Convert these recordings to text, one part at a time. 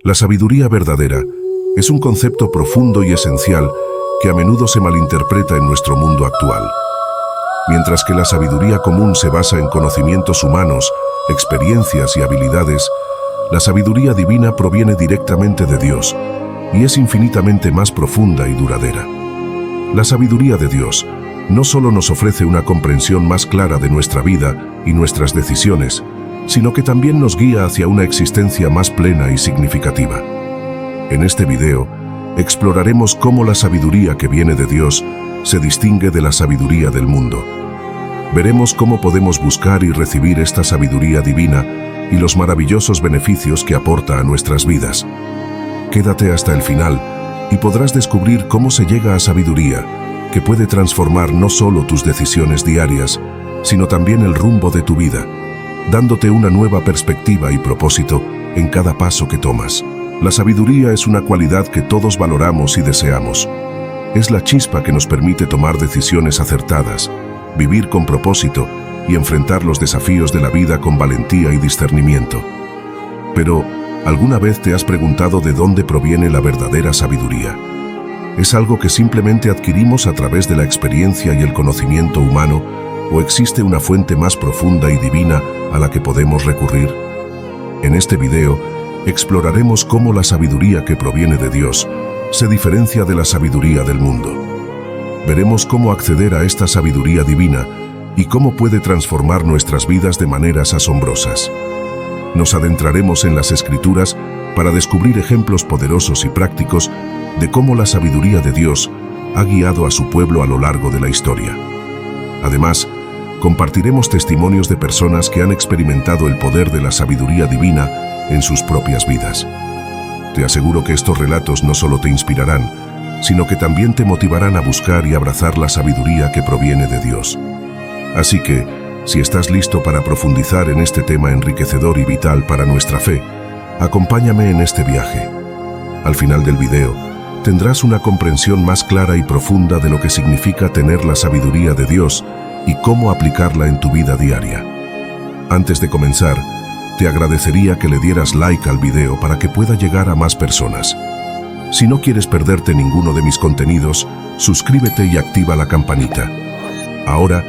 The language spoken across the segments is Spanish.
La sabiduría verdadera es un concepto profundo y esencial que a menudo se malinterpreta en nuestro mundo actual. Mientras que la sabiduría común se basa en conocimientos humanos, experiencias y habilidades, la sabiduría divina proviene directamente de Dios y es infinitamente más profunda y duradera. La sabiduría de Dios no solo nos ofrece una comprensión más clara de nuestra vida y nuestras decisiones, sino que también nos guía hacia una existencia más plena y significativa. En este video, exploraremos cómo la sabiduría que viene de Dios se distingue de la sabiduría del mundo. Veremos cómo podemos buscar y recibir esta sabiduría divina y los maravillosos beneficios que aporta a nuestras vidas. Quédate hasta el final y podrás descubrir cómo se llega a sabiduría que puede transformar no solo tus decisiones diarias, sino también el rumbo de tu vida, dándote una nueva perspectiva y propósito en cada paso que tomas. La sabiduría es una cualidad que todos valoramos y deseamos. Es la chispa que nos permite tomar decisiones acertadas, vivir con propósito y enfrentar los desafíos de la vida con valentía y discernimiento. Pero, ¿alguna vez te has preguntado de dónde proviene la verdadera sabiduría? ¿Es algo que simplemente adquirimos a través de la experiencia y el conocimiento humano, o existe una fuente más profunda y divina a la que podemos recurrir? En este video, exploraremos cómo la sabiduría que proviene de Dios se diferencia de la sabiduría del mundo. Veremos cómo acceder a esta sabiduría divina y cómo puede transformar nuestras vidas de maneras asombrosas. Nos adentraremos en las Escrituras para descubrir ejemplos poderosos y prácticos de cómo la sabiduría de Dios ha guiado a su pueblo a lo largo de la historia. Además, compartiremos testimonios de personas que han experimentado el poder de la sabiduría divina en sus propias vidas. Te aseguro que estos relatos no solo te inspirarán, sino que también te motivarán a buscar y abrazar la sabiduría que proviene de Dios. Así que, si estás listo para profundizar en este tema enriquecedor y vital para nuestra fe, acompáñame en este viaje. Al final del video, tendrás una comprensión más clara y profunda de lo que significa tener la sabiduría de Dios y cómo aplicarla en tu vida diaria. Antes de comenzar, te agradecería que le dieras like al video para que pueda llegar a más personas. Si no quieres perderte ninguno de mis contenidos, suscríbete y activa la campanita. Ahora,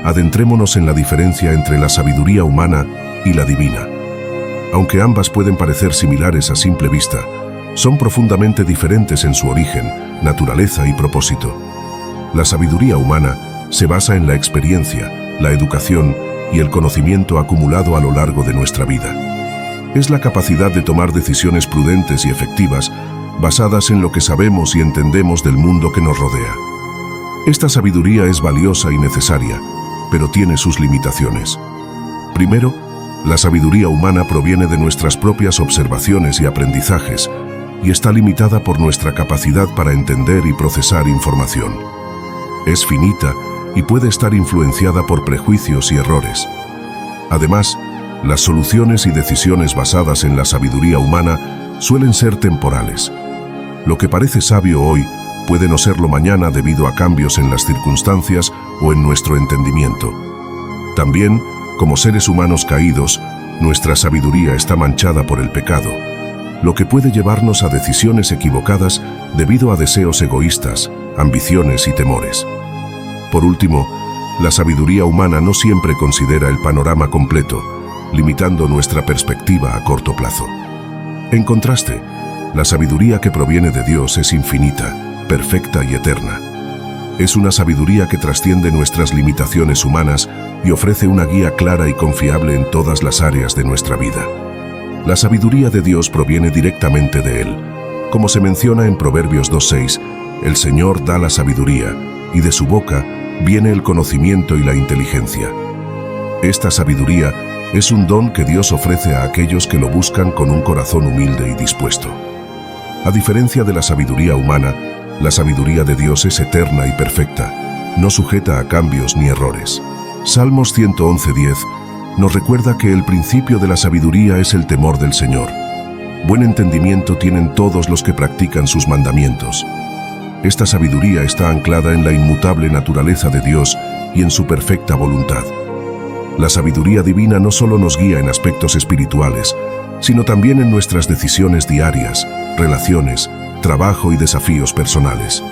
adentrémonos en la diferencia entre la sabiduría humana y la divina. Aunque ambas pueden parecer similares a simple vista, son profundamente diferentes en su origen, naturaleza y propósito. La sabiduría humana se basa en la experiencia, la educación y el conocimiento acumulado a lo largo de nuestra vida. Es la capacidad de tomar decisiones prudentes y efectivas basadas en lo que sabemos y entendemos del mundo que nos rodea. Esta sabiduría es valiosa y necesaria, pero tiene sus limitaciones. Primero, la sabiduría humana proviene de nuestras propias observaciones y aprendizajes, y está limitada por nuestra capacidad para entender y procesar información. Es finita y puede estar influenciada por prejuicios y errores. Además, las soluciones y decisiones basadas en la sabiduría humana suelen ser temporales. Lo que parece sabio hoy puede no serlo mañana debido a cambios en las circunstancias o en nuestro entendimiento. También, como seres humanos caídos, nuestra sabiduría está manchada por el pecado, lo que puede llevarnos a decisiones equivocadas debido a deseos egoístas, ambiciones y temores. Por último, la sabiduría humana no siempre considera el panorama completo, limitando nuestra perspectiva a corto plazo. En contraste, la sabiduría que proviene de Dios es infinita, perfecta y eterna. Es una sabiduría que trasciende nuestras limitaciones humanas y ofrece una guía clara y confiable en todas las áreas de nuestra vida. La sabiduría de Dios proviene directamente de Él. Como se menciona en Proverbios 2:6, el Señor da la sabiduría, y de su boca viene el conocimiento y la inteligencia. Esta sabiduría es un don que Dios ofrece a aquellos que lo buscan con un corazón humilde y dispuesto. A diferencia de la sabiduría humana, la sabiduría de Dios es eterna y perfecta, no sujeta a cambios ni errores. Salmos 111:10 nos recuerda que el principio de la sabiduría es el temor del Señor. Buen entendimiento tienen todos los que practican sus mandamientos. Esta sabiduría está anclada en la inmutable naturaleza de Dios y en su perfecta voluntad. La sabiduría divina no solo nos guía en aspectos espirituales, sino también en nuestras decisiones diarias, relaciones, trabajo y desafíos personales.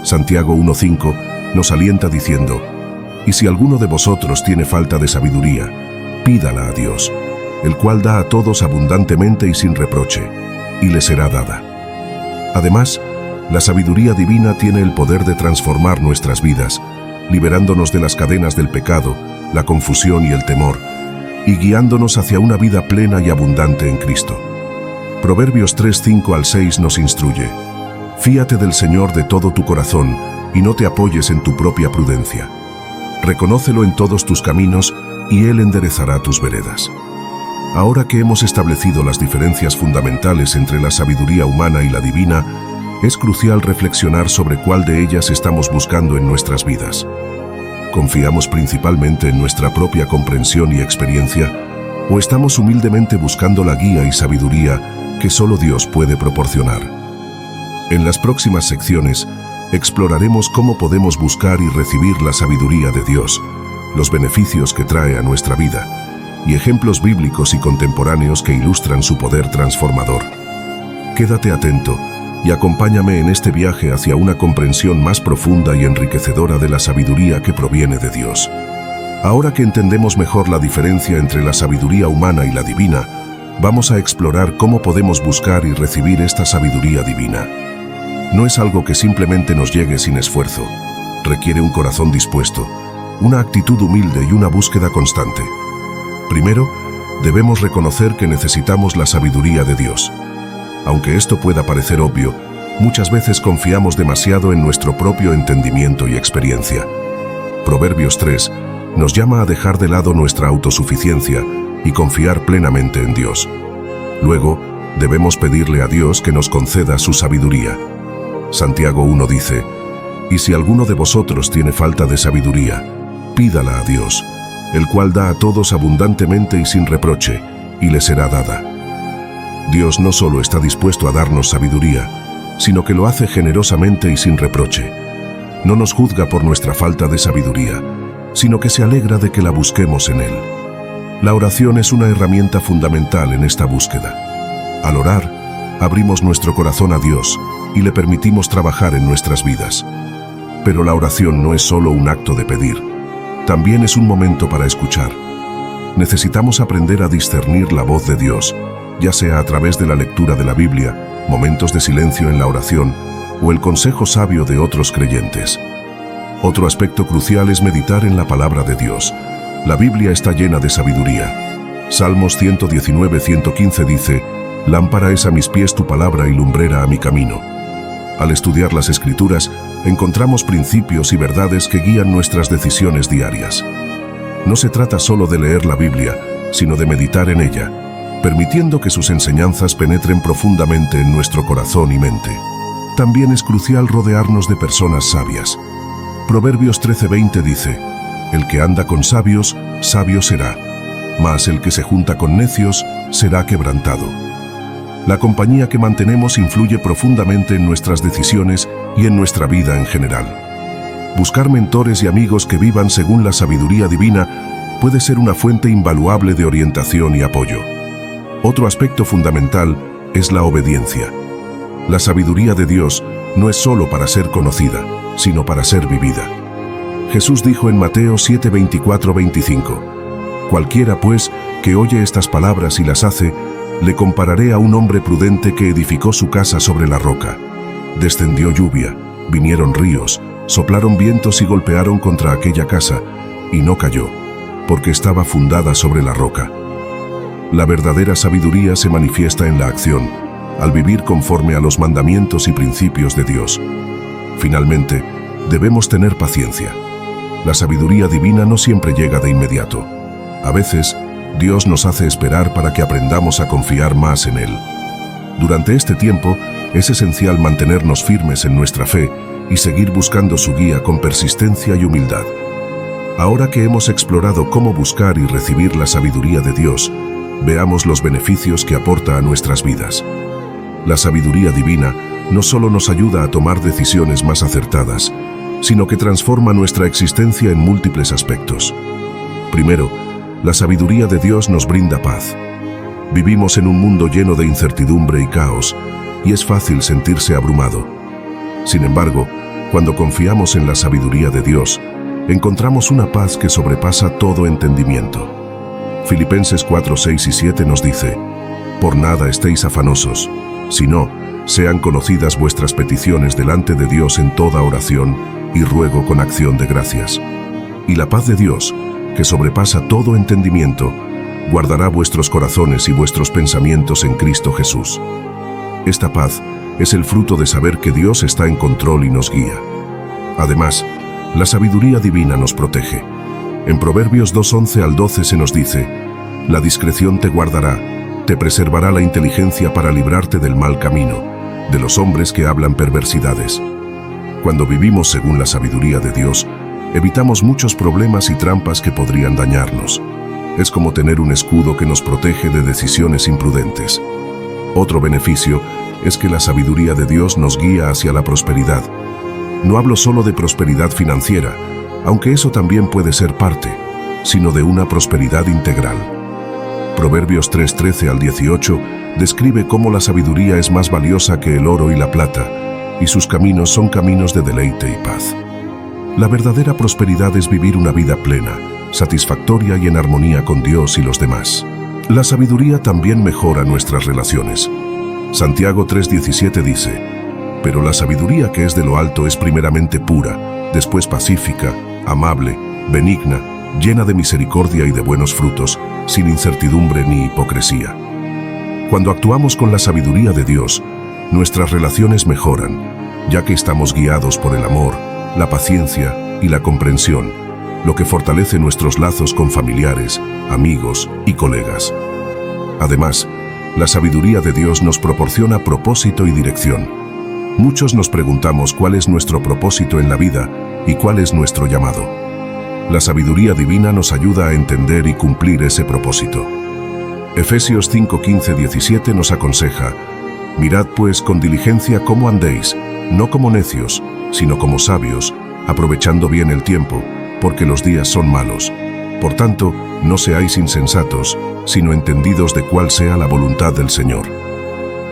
Santiago 1:5 nos alienta diciendo: «Y si alguno de vosotros tiene falta de sabiduría, pídala a Dios, el cual da a todos abundantemente y sin reproche, y le será dada». Además, la sabiduría divina tiene el poder de transformar nuestras vidas, liberándonos de las cadenas del pecado, la confusión y el temor, y guiándonos hacia una vida plena y abundante en Cristo. Proverbios 3:5-6 nos instruye: «Fíate del Señor de todo tu corazón, y no te apoyes en tu propia prudencia. Reconócelo en todos tus caminos, y Él enderezará tus veredas». Ahora que hemos establecido las diferencias fundamentales entre la sabiduría humana y la divina, es crucial reflexionar sobre cuál de ellas estamos buscando en nuestras vidas. ¿Confiamos principalmente en nuestra propia comprensión y experiencia, o estamos humildemente buscando la guía y sabiduría que solo Dios puede proporcionar? En las próximas secciones, exploraremos cómo podemos buscar y recibir la sabiduría de Dios, los beneficios que trae a nuestra vida, y ejemplos bíblicos y contemporáneos que ilustran su poder transformador. Quédate atento y acompáñame en este viaje hacia una comprensión más profunda y enriquecedora de la sabiduría que proviene de Dios. Ahora que entendemos mejor la diferencia entre la sabiduría humana y la divina, vamos a explorar cómo podemos buscar y recibir esta sabiduría divina. No es algo que simplemente nos llegue sin esfuerzo. Requiere un corazón dispuesto, una actitud humilde y una búsqueda constante. Primero, debemos reconocer que necesitamos la sabiduría de Dios. Aunque esto pueda parecer obvio, muchas veces confiamos demasiado en nuestro propio entendimiento y experiencia. Proverbios 3 nos llama a dejar de lado nuestra autosuficiencia y confiar plenamente en Dios. Luego, debemos pedirle a Dios que nos conceda su sabiduría. Santiago 1 dice: «Y si alguno de vosotros tiene falta de sabiduría, pídala a Dios, el cual da a todos abundantemente y sin reproche, y le será dada». Dios no solo está dispuesto a darnos sabiduría, sino que lo hace generosamente y sin reproche. No nos juzga por nuestra falta de sabiduría, sino que se alegra de que la busquemos en Él. La oración es una herramienta fundamental en esta búsqueda. Al orar, abrimos nuestro corazón a Dios y le permitimos trabajar en nuestras vidas. Pero la oración no es solo un acto de pedir, también es un momento para escuchar. Necesitamos aprender a discernir la voz de Dios, ya sea a través de la lectura de la Biblia, momentos de silencio en la oración o el consejo sabio de otros creyentes. Otro aspecto crucial es meditar en la palabra de Dios. La Biblia está llena de sabiduría. Salmos 119:115 dice: «Lámpara es a mis pies tu palabra y lumbrera a mi camino». Al estudiar las Escrituras, encontramos principios y verdades que guían nuestras decisiones diarias. No se trata solo de leer la Biblia, sino de meditar en ella, permitiendo que sus enseñanzas penetren profundamente en nuestro corazón y mente. También es crucial rodearnos de personas sabias. Proverbios 13:20 dice: «El que anda con sabios, sabio será, mas el que se junta con necios, será quebrantado». La compañía que mantenemos influye profundamente en nuestras decisiones y en nuestra vida en general. Buscar mentores y amigos que vivan según la sabiduría divina puede ser una fuente invaluable de orientación y apoyo. Otro aspecto fundamental es la obediencia. La sabiduría de Dios no es solo para ser conocida, sino para ser vivida. Jesús dijo en Mateo 7:24-25: «Cualquiera, pues, que oye estas palabras y las hace, le compararé a un hombre prudente que edificó su casa sobre la roca. Descendió lluvia, vinieron ríos, soplaron vientos y golpearon contra aquella casa, y no cayó, porque estaba fundada sobre la roca». La verdadera sabiduría se manifiesta en la acción, al vivir conforme a los mandamientos y principios de Dios. Finalmente, debemos tener paciencia. La sabiduría divina no siempre llega de inmediato. A veces, Dios nos hace esperar para que aprendamos a confiar más en Él. Durante este tiempo, es esencial mantenernos firmes en nuestra fe y seguir buscando su guía con persistencia y humildad. Ahora que hemos explorado cómo buscar y recibir la sabiduría de Dios, veamos los beneficios que aporta a nuestras vidas. La sabiduría divina no solo nos ayuda a tomar decisiones más acertadas, sino que transforma nuestra existencia en múltiples aspectos. Primero, la sabiduría de Dios nos brinda paz. Vivimos en un mundo lleno de incertidumbre y caos, y es fácil sentirse abrumado. Sin embargo, cuando confiamos en la sabiduría de Dios, encontramos una paz que sobrepasa todo entendimiento. Filipenses 4, 6 y 7 nos dice: por nada estéis afanosos, sino sean conocidas vuestras peticiones delante de Dios en toda oración y ruego con acción de gracias. Y la paz de Dios, que sobrepasa todo entendimiento, guardará vuestros corazones y vuestros pensamientos en Cristo Jesús. Esta paz es el fruto de saber que Dios está en control y nos guía. Además, la sabiduría divina nos protege. En Proverbios 2:11 al 12 se nos dice: la discreción te guardará, te preservará la inteligencia para librarte del mal camino, de los hombres que hablan perversidades. Cuando vivimos según la sabiduría de Dios, evitamos muchos problemas y trampas que podrían dañarnos. Es como tener un escudo que nos protege de decisiones imprudentes. Otro beneficio es que la sabiduría de Dios nos guía hacia la prosperidad. No hablo solo de prosperidad financiera, aunque eso también puede ser parte, sino de una prosperidad integral. Proverbios 3:13 al 18 describe cómo la sabiduría es más valiosa que el oro y la plata, y sus caminos son caminos de deleite y paz. La verdadera prosperidad es vivir una vida plena, satisfactoria y en armonía con Dios y los demás. La sabiduría también mejora nuestras relaciones. Santiago 3:17 dice: pero la sabiduría que es de lo alto es primeramente pura, después pacífica, amable, benigna, llena de misericordia y de buenos frutos, sin incertidumbre ni hipocresía. Cuando actuamos con la sabiduría de Dios, nuestras relaciones mejoran, ya que estamos guiados por el amor, la paciencia y la comprensión, lo que fortalece nuestros lazos con familiares, amigos y colegas. Además, la sabiduría de Dios nos proporciona propósito y dirección. Muchos nos preguntamos cuál es nuestro propósito en la vida y cuál es nuestro llamado. La sabiduría divina nos ayuda a entender y cumplir ese propósito. Efesios 5, 15, 17 nos aconseja: mirad pues con diligencia cómo andéis, no como necios, sino como sabios, aprovechando bien el tiempo, porque los días son malos. Por tanto, no seáis insensatos, sino entendidos de cuál sea la voluntad del Señor.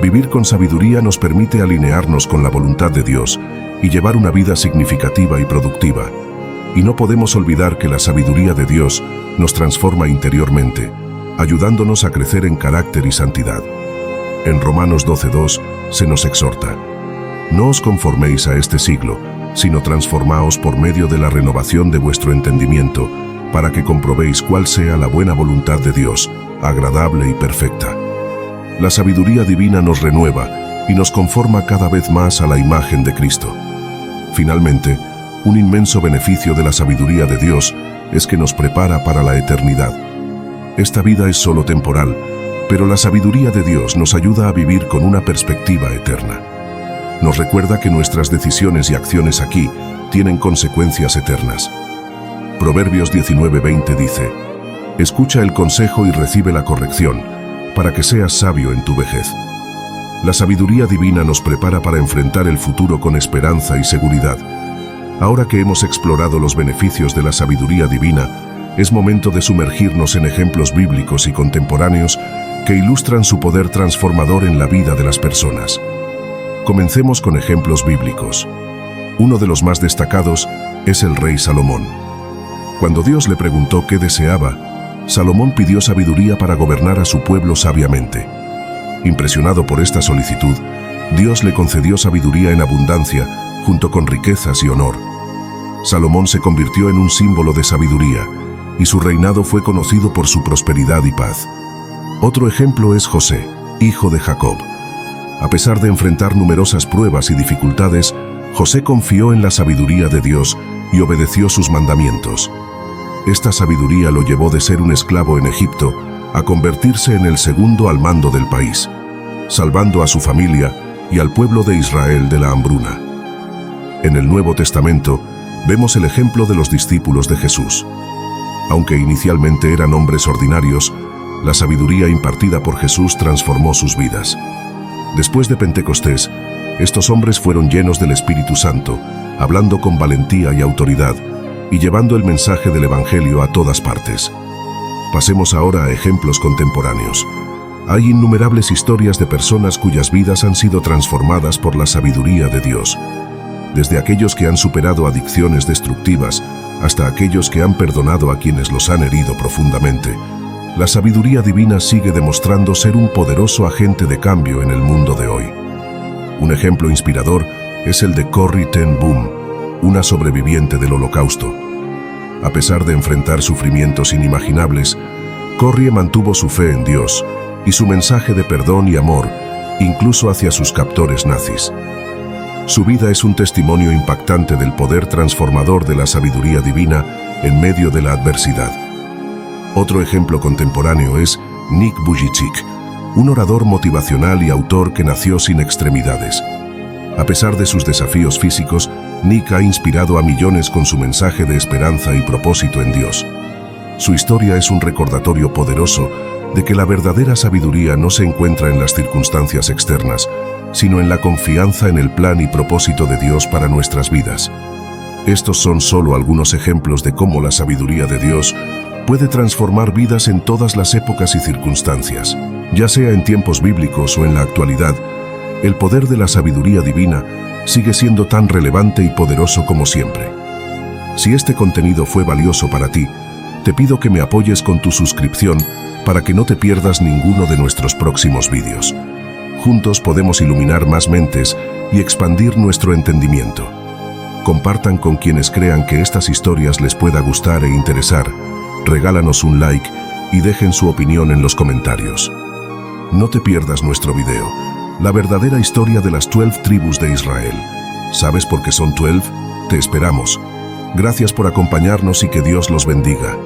Vivir con sabiduría nos permite alinearnos con la voluntad de Dios y llevar una vida significativa y productiva. Y no podemos olvidar que la sabiduría de Dios nos transforma interiormente, ayudándonos a crecer en carácter y santidad. En Romanos 12:2 se nos exhorta: no os conforméis a este siglo, sino transformaos por medio de la renovación de vuestro entendimiento, para que comprobéis cuál sea la buena voluntad de Dios, agradable y perfecta. La sabiduría divina nos renueva y nos conforma cada vez más a la imagen de Cristo. Finalmente, un inmenso beneficio de la sabiduría de Dios es que nos prepara para la eternidad. Esta vida es solo temporal, pero la sabiduría de Dios nos ayuda a vivir con una perspectiva eterna. Nos recuerda que nuestras decisiones y acciones aquí tienen consecuencias eternas. Proverbios 19:20 dice: escucha el consejo y recibe la corrección, para que seas sabio en tu vejez. La sabiduría divina nos prepara para enfrentar el futuro con esperanza y seguridad. Ahora que hemos explorado los beneficios de la sabiduría divina, es momento de sumergirnos en ejemplos bíblicos y contemporáneos que ilustran su poder transformador en la vida de las personas. Comencemos con ejemplos bíblicos. Uno de los más destacados es el rey Salomón. Cuando Dios le preguntó qué deseaba, Salomón pidió sabiduría para gobernar a su pueblo sabiamente. Impresionado por esta solicitud, Dios le concedió sabiduría en abundancia, junto con riquezas y honor. Salomón se convirtió en un símbolo de sabiduría, y su reinado fue conocido por su prosperidad y paz. Otro ejemplo es José, hijo de Jacob. A pesar de enfrentar numerosas pruebas y dificultades, José confió en la sabiduría de Dios y obedeció sus mandamientos. Esta sabiduría lo llevó de ser un esclavo en Egipto a convertirse en el segundo al mando del país, salvando a su familia y al pueblo de Israel de la hambruna. En el Nuevo Testamento vemos el ejemplo de los discípulos de Jesús. Aunque inicialmente eran hombres ordinarios, la sabiduría impartida por Jesús transformó sus vidas. Después de Pentecostés, estos hombres fueron llenos del Espíritu Santo, hablando con valentía y autoridad, y llevando el mensaje del Evangelio a todas partes. Pasemos ahora a ejemplos contemporáneos. Hay innumerables historias de personas cuyas vidas han sido transformadas por la sabiduría de Dios. Desde aquellos que han superado adicciones destructivas hasta aquellos que han perdonado a quienes los han herido profundamente, la sabiduría divina sigue demostrando ser un poderoso agente de cambio en el mundo de hoy. Un ejemplo inspirador es el de Corrie ten Boom, una sobreviviente del Holocausto. A pesar de enfrentar sufrimientos inimaginables, Corrie mantuvo su fe en Dios y su mensaje de perdón y amor, incluso hacia sus captores nazis. Su vida es un testimonio impactante del poder transformador de la sabiduría divina en medio de la adversidad. Otro ejemplo contemporáneo es Nick Vujicic, un orador motivacional y autor que nació sin extremidades. A pesar de sus desafíos físicos, Nick ha inspirado a millones con su mensaje de esperanza y propósito en Dios. Su historia es un recordatorio poderoso de que la verdadera sabiduría no se encuentra en las circunstancias externas, sino en la confianza en el plan y propósito de Dios para nuestras vidas. Estos son solo algunos ejemplos de cómo la sabiduría de Dios puede transformar vidas en todas las épocas y circunstancias. Ya sea en tiempos bíblicos o en la actualidad, el poder de la sabiduría divina sigue siendo tan relevante y poderoso como siempre. Si este contenido fue valioso para ti, te pido que me apoyes con tu suscripción para que no te pierdas ninguno de nuestros próximos vídeos. Juntos podemos iluminar más mentes y expandir nuestro entendimiento. Compartan con quienes crean que estas historias les pueda gustar e interesar. Regálanos un like y dejen su opinión en los comentarios. No te pierdas nuestro video, la verdadera historia de las 12 tribus de Israel. ¿Sabes por qué son 12? Te esperamos. Gracias por acompañarnos y que Dios los bendiga.